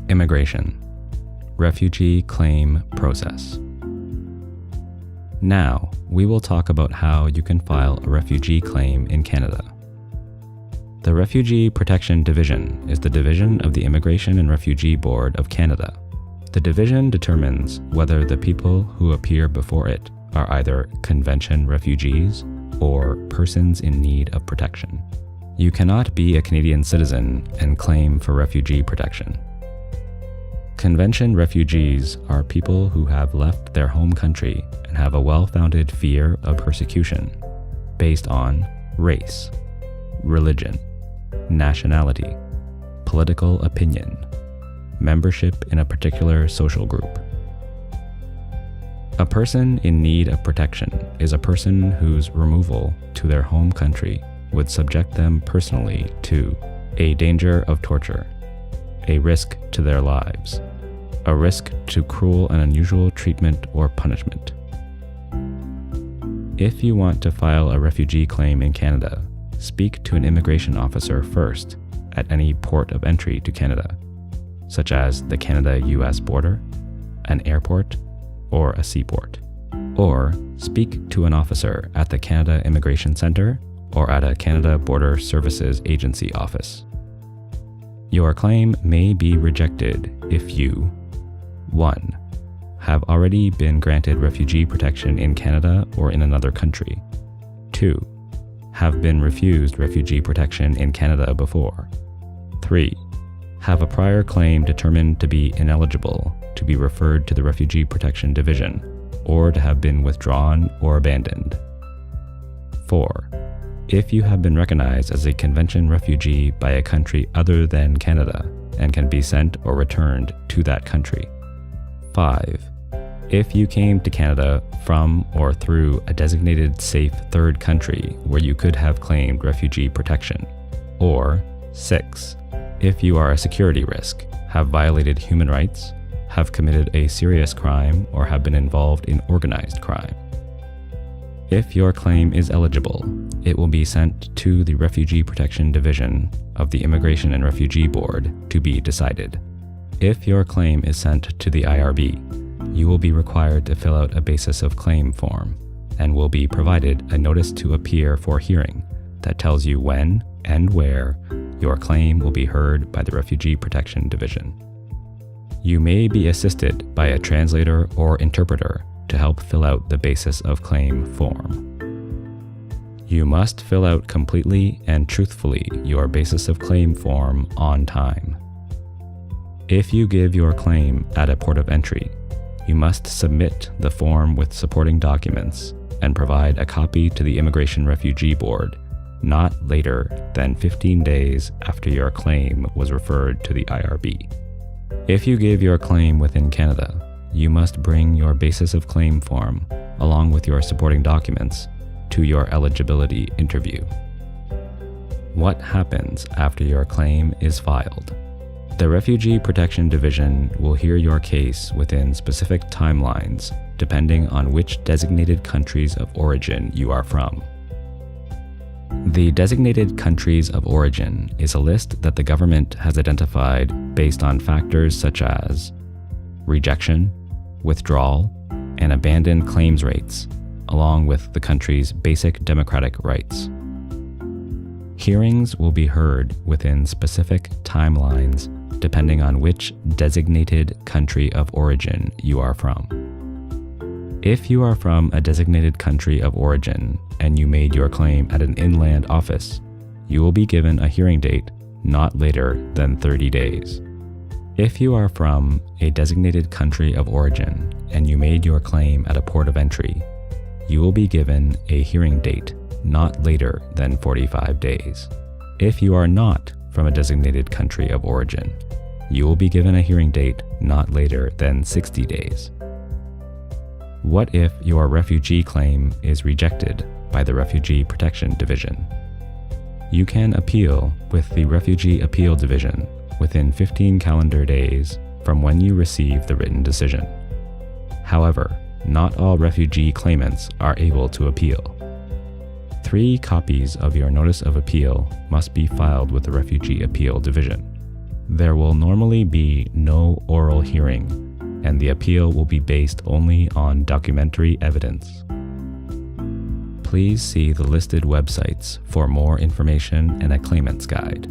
Immigration. Refugee claim process. Now, we will talk about how you can file a refugee claim in Canada. The Refugee Protection Division is the division of the Immigration and Refugee Board of Canada. The division determines whether the people who appear before it are either convention refugees or persons in need of protection. You cannot be a Canadian citizen and claim for refugee protection. Convention refugees are people who have left their home country and have a well-founded fear of persecution based on race, religion, nationality, political opinion, membership in a particular social group. A person in need of protection is a person whose removal to their home country would subject them personally to a danger of torture, a risk to their lives, a risk to cruel and unusual treatment or punishment. If you want to file a refugee claim in Canada, speak to an immigration officer first at any port of entry to Canada, such as the Canada-US border, an airport, or a seaport. Or speak to an officer at the Canada Immigration Centre or at a Canada Border Services Agency office. Your claim may be rejected if you 1. Have already been granted refugee protection in Canada or in another country. 2. Have been refused refugee protection in Canada before. 3. Have a prior claim determined to be ineligible to be referred to the Refugee Protection Division or to have been withdrawn or abandoned. 4. If you have been recognized as a convention refugee by a country other than Canada and can be sent or returned to that country. 5. If you came to Canada from or through a designated safe third country where you could have claimed refugee protection. Or 6. If you are a security risk, have violated human rights, have committed a serious crime, or have been involved in organized crime. If your claim is eligible, it will be sent to the Refugee Protection Division of the Immigration and Refugee Board to be decided. If your claim is sent to the IRB, you will be required to fill out a basis of claim form and will be provided a notice to appear for hearing that tells you when and where your claim will be heard by the Refugee Protection Division. You may be assisted by a translator or interpreter to help fill out the basis of claim form. You must fill out completely and truthfully your basis of claim form on time. If you give your claim at a port of entry, you must submit the form with supporting documents and provide a copy to the Immigration Refugee Board not later than 15 days after your claim was referred to the IRB. If you give your claim within Canada, you must bring your basis of claim form along with your supporting documents to your eligibility interview. What happens after your claim is filed? The Refugee Protection Division will hear your case within specific timelines depending on which designated countries of origin you are from. The designated countries of origin is a list that the government has identified based on factors such as rejection, withdrawal, and abandoned claims rates, along with the country's basic democratic rights. Hearings will be heard within specific timelines depending on which designated country of origin you are from. If you are from a designated country of origin and you made your claim at an inland office, you will be given a hearing date not later than 30 days. If you are from a designated country of origin and you made your claim at a port of entry, you will be given a hearing date not later than 45 days. If you are not from a designated country of origin, you will be given a hearing date not later than 60 days. What if your refugee claim is rejected by the Refugee Protection Division? You can appeal with the Refugee Appeal Division within 15 calendar days from when you receive the written decision. However, not all refugee claimants are able to appeal. 3 copies of your Notice of Appeal must be filed with the Refugee Appeal Division. There will normally be no oral hearing, and the appeal will be based only on documentary evidence. Please see the listed websites for more information and a claimant's guide.